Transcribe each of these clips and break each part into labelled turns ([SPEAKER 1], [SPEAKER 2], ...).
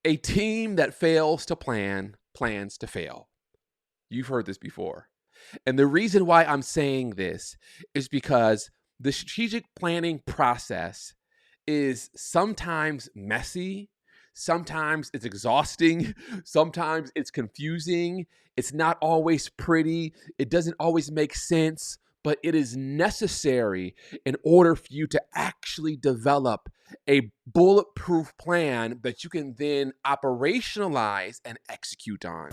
[SPEAKER 1] A team that fails to plan plans to fail. You've heard this before. And the reason why I'm saying this is because the strategic planning process is sometimes messy, sometimes it's exhausting, sometimes it's confusing, it's not always pretty, it doesn't always make sense, but it is necessary in order for you to actually develop a bulletproof plan that you can then operationalize and execute on.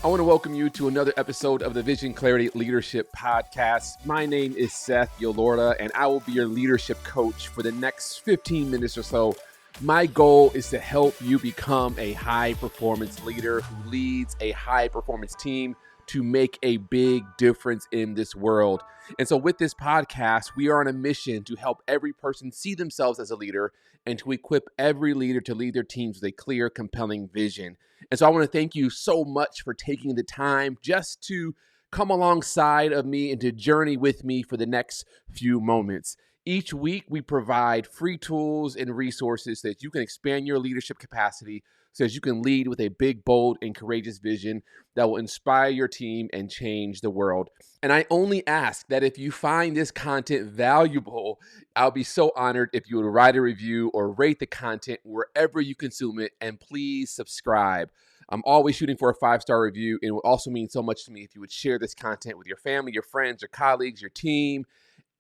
[SPEAKER 1] I want to welcome you to another episode of the Vision Clarity Leadership Podcast. My name is Seth Yolorda, and I will be your leadership coach for the next 15 minutes or so. My goal is to help you become a high-performance leader who leads a high-performance team to make a big difference in this world. And so with this podcast, we are on a mission to help every person see themselves as a leader and to equip every leader to lead their teams with a clear, compelling vision. And so I want to thank you so much for taking the time just to come alongside of me and to journey with me for the next few moments. Each week, we provide free tools and resources so that you can expand your leadership capacity so that you can lead with a big, bold, and courageous vision that will inspire your team and change the world. And I only ask that if you find this content valuable, I'll be so honored if you would write a review or rate the content wherever you consume it, and please subscribe. I'm always shooting for a 5-star review, and it would also mean so much to me if you would share this content with your family, your friends, your colleagues, your team,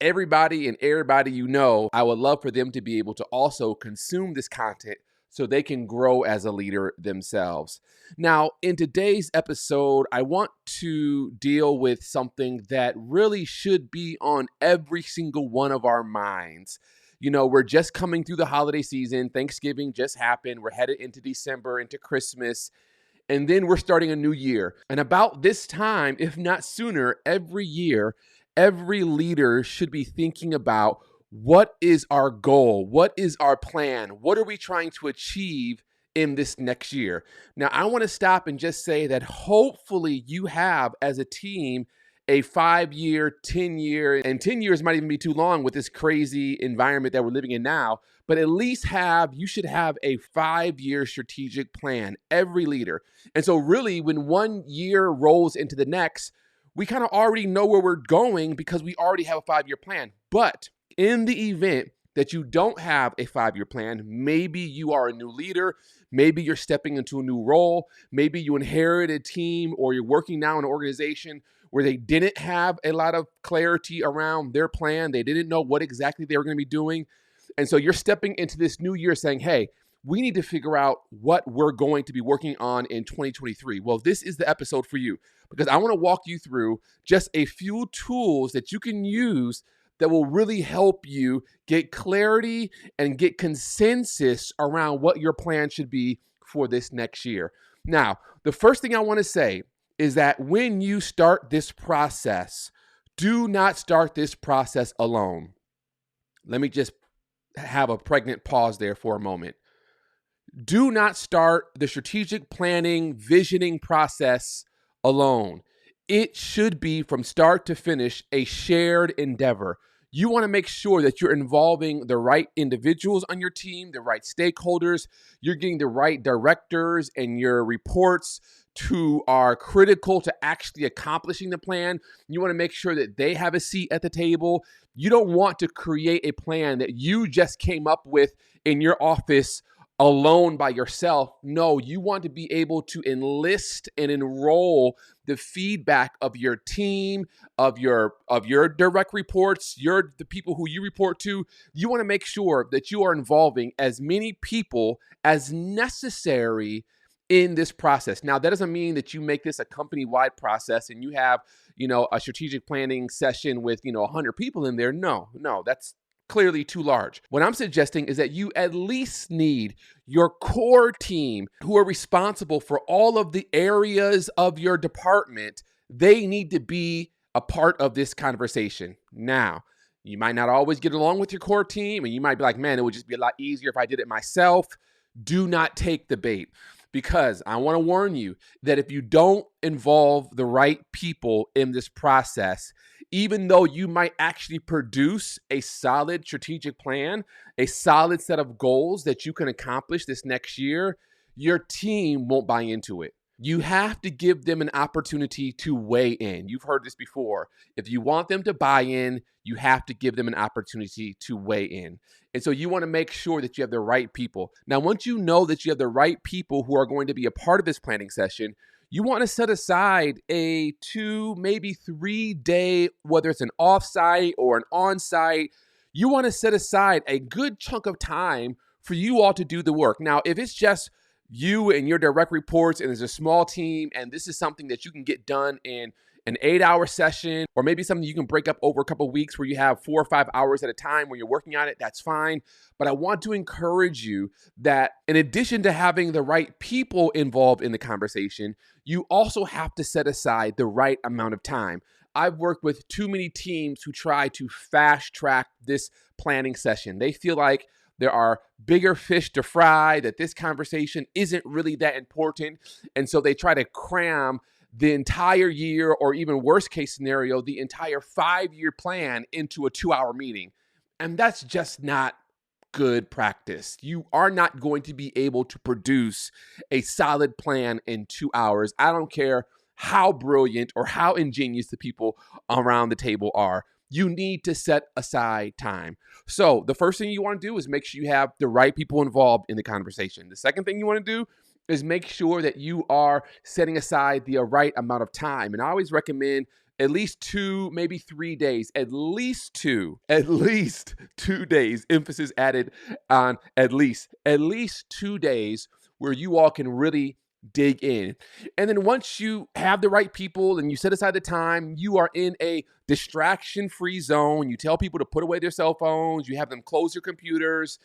[SPEAKER 1] everybody you know. I would love for them to be able to also consume this content so they can grow as a leader themselves. Now, in today's episode, I want to deal with something that really should be on every single one of our minds. You know, we're just coming through the holiday season. Thanksgiving just happened. We're headed into December, into Christmas. And then we're starting a new year. And about this time, if not sooner, every year, every leader should be thinking about, what is our goal? What is our plan? What are we trying to achieve in this next year? Now, I want to stop and just say that hopefully you have, as a team, a 5-year, 10-year, and 10 years might even be too long with this crazy environment that we're living in now, but at least you should have a 5-year strategic plan, every leader. And so really, when one year rolls into the next, we kind of already know where we're going because we already have a 5-year plan. But in the event that you don't have a 5-year plan, maybe you are a new leader, maybe you're stepping into a new role, maybe you inherit a team or you're working now in an organization where they didn't have a lot of clarity around their plan. They didn't know what exactly they were going to be doing. And so you're stepping into this new year saying, hey, we need to figure out what we're going to be working on in 2023. Well, this is the episode for you because I want to walk you through just a few tools that you can use that will really help you get clarity and get consensus around what your plan should be for this next year. Now, the first thing I want to say is that when you start this process, do not start this process alone. Let me just have a pregnant pause there for a moment. Do not start the strategic planning, visioning process alone. It should be from start to finish a shared endeavor. You want to make sure that you're involving the right individuals on your team, the right stakeholders. You're getting the right directors and your reports who are critical to actually accomplishing the plan. You want to make sure that they have a seat at the table. You don't want to create a plan that you just came up with in your office alone by yourself. No, you want to be able to enlist and enroll the feedback of your team, of your direct reports, the people who you report to. You want to make sure that you are involving as many people as necessary in this process. Now, that doesn't mean that you make this a company-wide process and you have, a strategic planning session with, 100 people in there. No, that's clearly too large. What I'm suggesting is that you at least need your core team who are responsible for all of the areas of your department. They need to be a part of this conversation. Now, you might not always get along with your core team, and you might be like, man, it would just be a lot easier if I did it myself. Do not take the bait. because I want to warn you that if you don't involve the right people in this process, even though you might actually produce a solid strategic plan, a solid set of goals that you can accomplish this next year, your team won't buy into it. You have to give them an opportunity to weigh in. You've heard this before. If you want them to buy in, you have to give them an opportunity to weigh in. And so you want to make sure that you have the right people. Now, once you know that you have the right people who are going to be a part of this planning session, you want to set aside a 2, maybe 3 day, whether it's an offsite or an onsite, you want to set aside a good chunk of time for you all to do the work. Now, if it's just you and your direct reports and there's a small team and this is something that you can get done in an 8-hour session, or maybe something you can break up over a couple of weeks where you have 4 or 5 hours at a time when you're working on it, that's fine. But I want to encourage you that in addition to having the right people involved in the conversation, you also have to set aside the right amount of time. I've worked with too many teams who try to fast track this planning session. They feel like there are bigger fish to fry, that this conversation isn't really that important. And so they try to cram the entire year, or even worst case scenario, the entire 5-year plan into a 2-hour meeting. And that's just not good practice. You are not going to be able to produce a solid plan in 2 hours. I don't care how brilliant or how ingenious the people around the table are. You need to set aside time. So the first thing you want to do is make sure you have the right people involved in the conversation. The second thing you want to do is make sure that you are setting aside the right amount of time. And I always recommend at least 2, maybe 3 days, at least 2 days, emphasis added on at least 2 days where you all can really dig in. And then once you have the right people and you set aside the time, you are in a distraction-free zone. You tell people to put away their cell phones. You have them close their computers.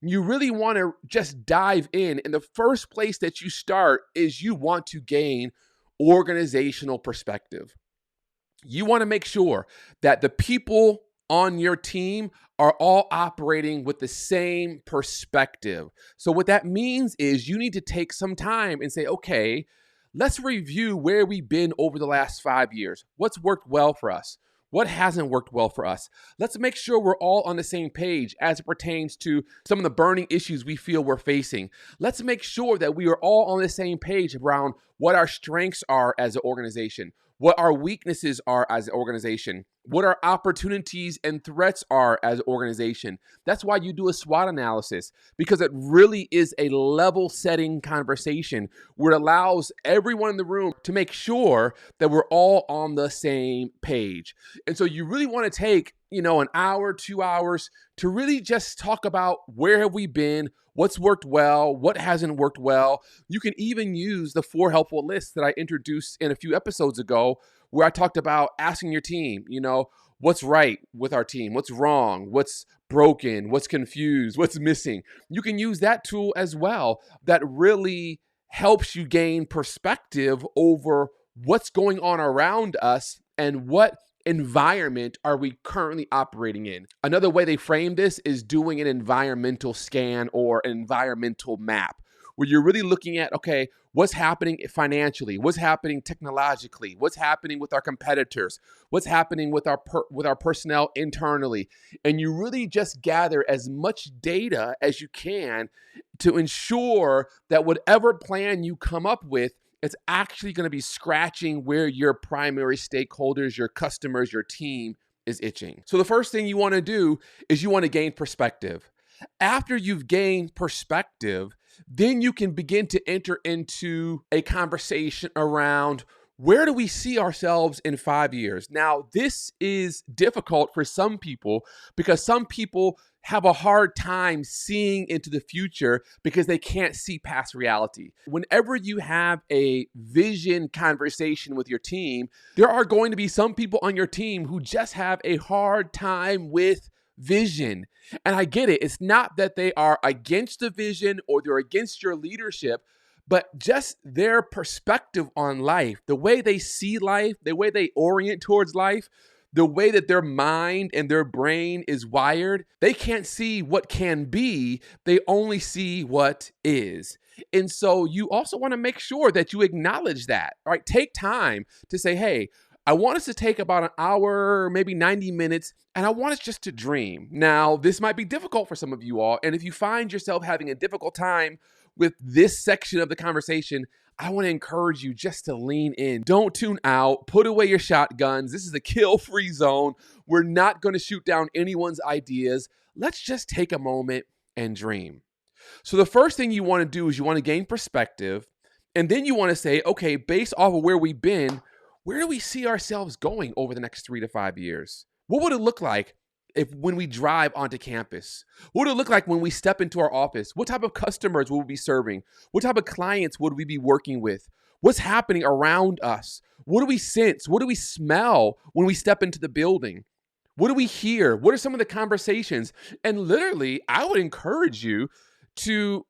[SPEAKER 1] You really want to just dive in. And the first place that you start is you want to gain organizational perspective. You want to make sure that the people on your team are all operating with the same perspective. So what that means is you need to take some time and say, okay, let's review where we've been over the last 5 years. What's worked well for us? What hasn't worked well for us? Let's make sure we're all on the same page as it pertains to some of the burning issues we feel we're facing. Let's make sure that we are all on the same page around what our strengths are as an organization, what our weaknesses are as an organization, what our opportunities and threats are as an organization. That's why you do a SWOT analysis, because it really is a level-setting conversation where it allows everyone in the room to make sure that we're all on the same page. And so you really want to take, an hour, 2 hours to really just talk about where have we been, what's worked well, what hasn't worked well. You can even use the 4 helpful lists that I introduced in a few episodes ago, where I talked about asking your team, what's right with our team, what's wrong, what's broken, what's confused, what's missing. You can use that tool as well. That really helps you gain perspective over what's going on around us and what environment are we currently operating in. Another way they frame this is doing an environmental scan or an environmental map, where you're really looking at, okay, what's happening financially, what's happening technologically, what's happening with our competitors, what's happening with our personnel internally. And you really just gather as much data as you can to ensure that whatever plan you come up with, it's actually going to be scratching where your primary stakeholders, your customers, your team is itching. So the first thing you want to do is you want to gain perspective. After you've gained perspective, then you can begin to enter into a conversation around, where do we see ourselves in 5 years? Now, this is difficult for some people because some people have a hard time seeing into the future because they can't see past reality. Whenever you have a vision conversation with your team, there are going to be some people on your team who just have a hard time with vision. And I get it. It's not that they are against the vision or they're against your leadership, but just their perspective on life, the way they see life, the way they orient towards life, the way that their mind and their brain is wired, they can't see what can be. They only see what is. And so you also want to make sure that you acknowledge that, right? Take time to say, hey, I want us to take about an hour, maybe 90 minutes, and I want us just to dream. Now, this might be difficult for some of you all. And if you find yourself having a difficult time with this section of the conversation, I want to encourage you just to lean in. Don't tune out. Put away your shotguns. This is a kill-free zone. We're not going to shoot down anyone's ideas. Let's just take a moment and dream. So the first thing you want to do is you want to gain perspective, and then you want to say, okay, based off of where we've been, where do we see ourselves going over the next 3 to 5 years? What would it look like when we drive onto campus? What would it look like when we step into our office? What type of customers will we be serving? What type of clients would we be working with? What's happening around us? What do we sense? What do we smell when we step into the building? What do we hear? What are some of the conversations? And literally, I would encourage you to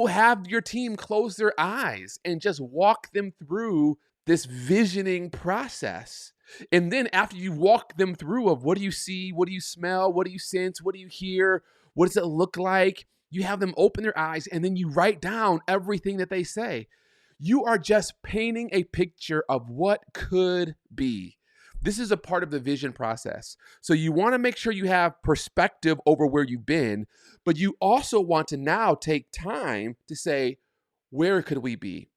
[SPEAKER 1] have your team close their eyes and just walk them through this visioning process. And then after you walk them through of what do you see, what do you smell, what do you sense, what do you hear, what does it look like, you have them open their eyes and then you write down everything that they say. You are just painting a picture of what could be. This is a part of the vision process. So you want to make sure you have perspective over where you've been, but you also want to now take time to say, where could we be?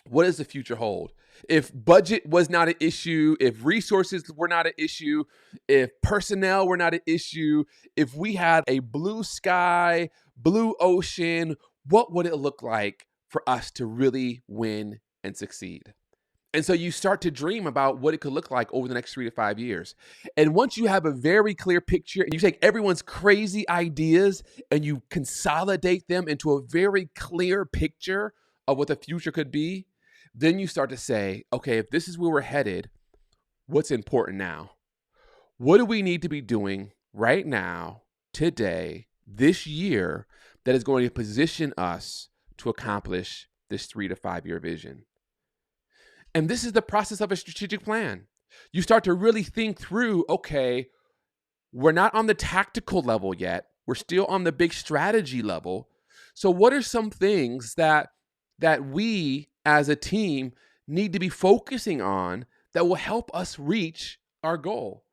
[SPEAKER 1] What does the future hold? If budget was not an issue, if resources were not an issue, if personnel were not an issue, if we had a blue sky, blue ocean, what would it look like for us to really win and succeed? And so you start to dream about what it could look like over the next 3 to 5 years. And once you have a very clear picture and you take everyone's crazy ideas and you consolidate them into a very clear picture of what the future could be, then you start to say, okay, if this is where we're headed, what's important now? What do we need to be doing right now, today, this year, that is going to position us to accomplish this 3 to 5 year vision? And this is the process of a strategic plan. You start to really think through, okay, we're not on the tactical level yet. We're still on the big strategy level. So what are some things that we as a team need to be focusing on that will help us reach our goal?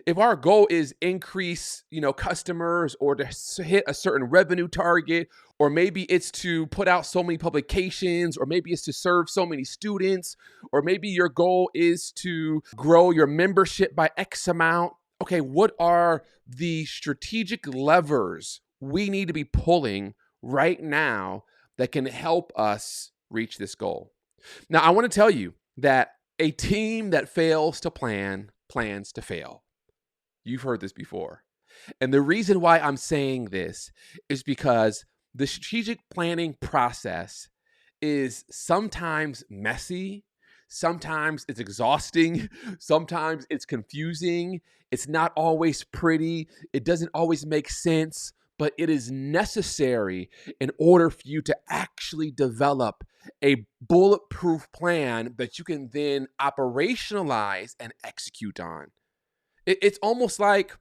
[SPEAKER 1] If our goal is increase, customers or to hit a certain revenue target, or maybe it's to put out so many publications, or maybe it's to serve so many students, or maybe your goal is to grow your membership by X amount. Okay, what are the strategic levers we need to be pulling right now that can help us reach this goal? Now, I want to tell you that a team that fails to plan plans to fail. You've heard this before. And the reason why I'm saying this is because the strategic planning process is sometimes messy, sometimes it's exhausting, sometimes it's confusing, it's not always pretty, it doesn't always make sense, but it is necessary in order for you to actually develop a bulletproof plan that you can then operationalize and execute on. It's almost like,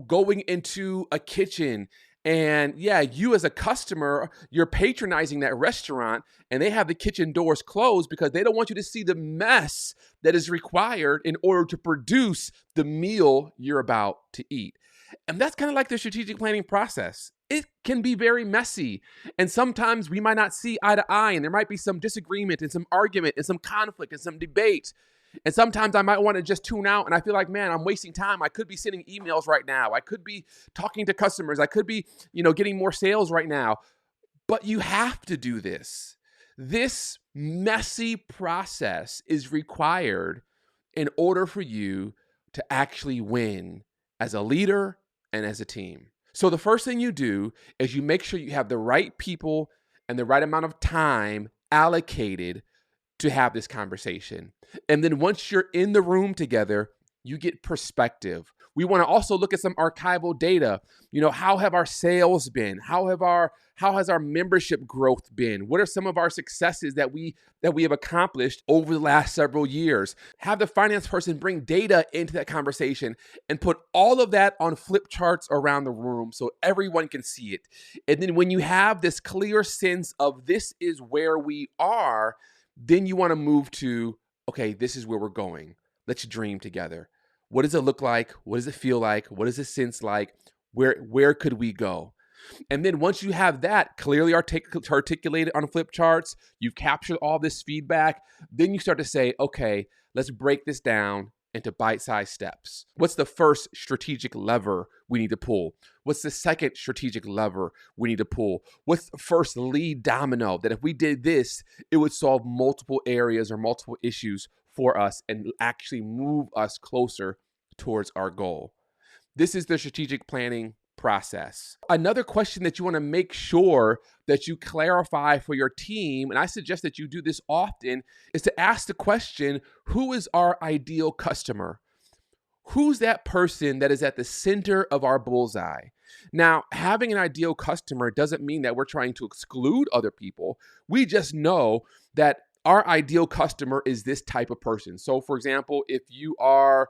[SPEAKER 1] going into a kitchen and you as a customer, you're patronizing that restaurant and they have the kitchen doors closed because they don't want you to see the mess that is required in order to produce the meal you're about to eat. And that's kind of like the strategic planning process. It can be very messy. And sometimes we might not see eye to eye and there might be some disagreement and some argument and some conflict and some debate. And sometimes I might want to just tune out and I feel like, man, I'm wasting time. I could be sending emails right now. I could be talking to customers. I could be, getting more sales right now. But you have to do this. This messy process is required in order for you to actually win as a leader and as a team. So the first thing you do is you make sure you have the right people and the right amount of time allocated to have this conversation. And then once you're in the room together, you get perspective. We want to also look at some archival data. How have our sales been? How has our membership growth been? What are some of our successes that we have accomplished over the last several years? Have the finance person bring data into that conversation and put all of that on flip charts around the room so everyone can see it. And then when you have this clear sense of this is where we are, then you want to move to, okay, this is where we're going. Let's dream together. What does it look like? What does it feel like? What does it sense like? Where could we go? And then once you have that clearly articulated on flip charts, you've captured all this feedback, then you start to say, okay, let's break this down into bite-sized steps. What's the first strategic lever we need to pull? What's the second strategic lever we need to pull? What's the first lead domino that if we did this, it would solve multiple areas or multiple issues for us and actually move us closer towards our goal? This is the strategic planning process. Another question that you want to make sure that you clarify for your team, and I suggest that you do this often, is to ask the question, who is our ideal customer? Who's that person that is at the center of our bullseye? Now, having an ideal customer doesn't mean that we're trying to exclude other people. We just know that our ideal customer is this type of person. So for example, if you are,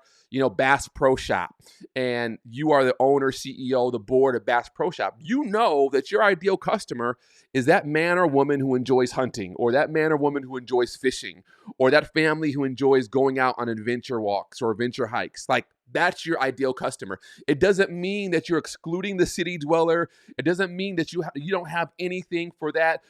[SPEAKER 1] Bass Pro Shop and you are the owner, CEO, the board of Bass Pro Shop, you know that your ideal customer is that man or woman who enjoys hunting, or that man or woman who enjoys fishing, or that family who enjoys going out on adventure walks or adventure hikes. Like, that's your ideal customer. It doesn't mean that you're excluding the city dweller. It doesn't mean that you don't have anything for that,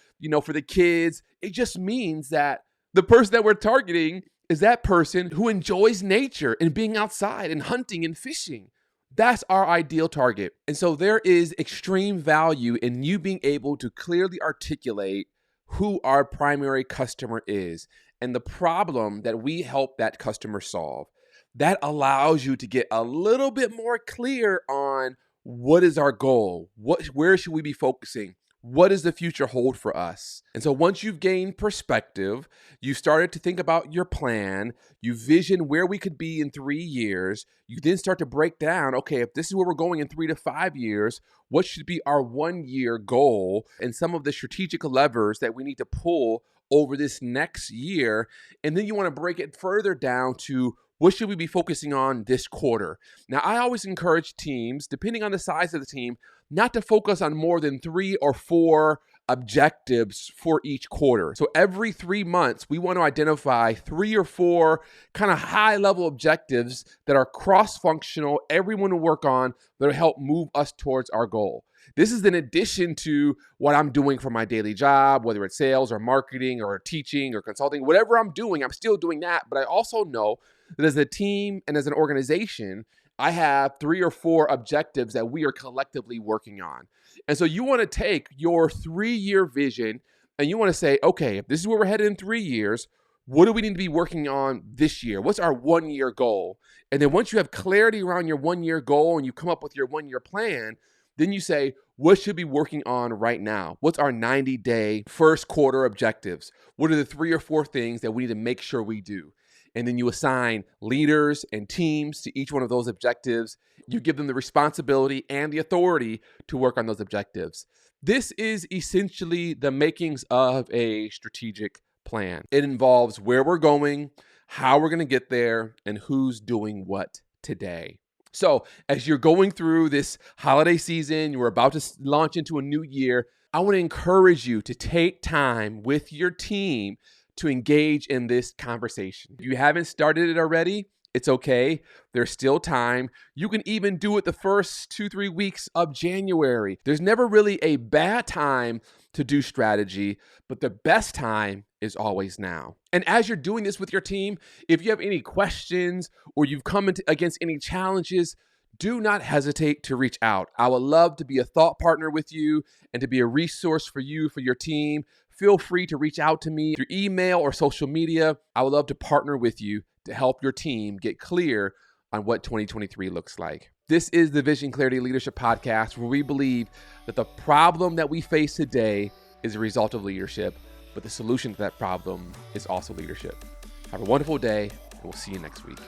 [SPEAKER 1] for the kids. It just means that the person that we're targeting is that person who enjoys nature and being outside and hunting and fishing. That's our ideal target. And so there is extreme value in you being able to clearly articulate who our primary customer is and the problem that we help that customer solve. That allows you to get a little bit more clear on what is our goal? Where should we be focusing? What does the future hold for us? And so once you've gained perspective, you started to think about your plan, you vision where we could be in 3 years, you then start to break down, okay, if this is where we're going in 3 to 5 years, what should be our 1-year goal and some of the strategic levers that we need to pull over this next year. And then you want to break it further down to what should we be focusing on this quarter? Now, I always encourage teams, depending on the size of the team, not to focus on more than 3 or 4 objectives for each quarter. So every 3 months, we want to identify 3 or 4 kind of high-level objectives that are cross-functional, everyone will work on, that will help move us towards our goal. This is in addition to what I'm doing for my daily job, whether it's sales or marketing or teaching or consulting, whatever I'm doing, I'm still doing that. But I also know that as a team and as an organization, I have 3 or 4 objectives that we are collectively working on. And so you want to take your 3-year vision and you want to say, okay, if this is where we're headed in 3 years, what do we need to be working on this year? What's our 1-year goal? And then once you have clarity around your 1-year goal and you come up with your 1-year plan, then you say, what should we be working on right now? What's our 90-day first quarter objectives? What are the 3 or 4 things that we need to make sure we do? And then you assign leaders and teams to each one of those objectives. You give them the responsibility and the authority to work on those objectives. This is essentially the makings of a strategic plan. It involves where we're going, how we're going to get there, and who's doing what today. So as you're going through this holiday season, you're about to launch into a new year, I want to encourage you to take time with your team to engage in this conversation. If you haven't started it already, it's okay. There's still time. You can even do it the first 2-3 weeks of January. There's never really a bad time to do strategy, but the best time is always now. And as you're doing this with your team, if you have any questions or you've come against any challenges, do not hesitate to reach out. I would love to be a thought partner with you and to be a resource for you, for your team. Feel free to reach out to me through email or social media. I would love to partner with you to help your team get clear on what 2023 looks like. This is the Vision Clarity Leadership Podcast, where we believe that the problem that we face today is a result of leadership, but the solution to that problem is also leadership. Have a wonderful day, and we'll see you next week.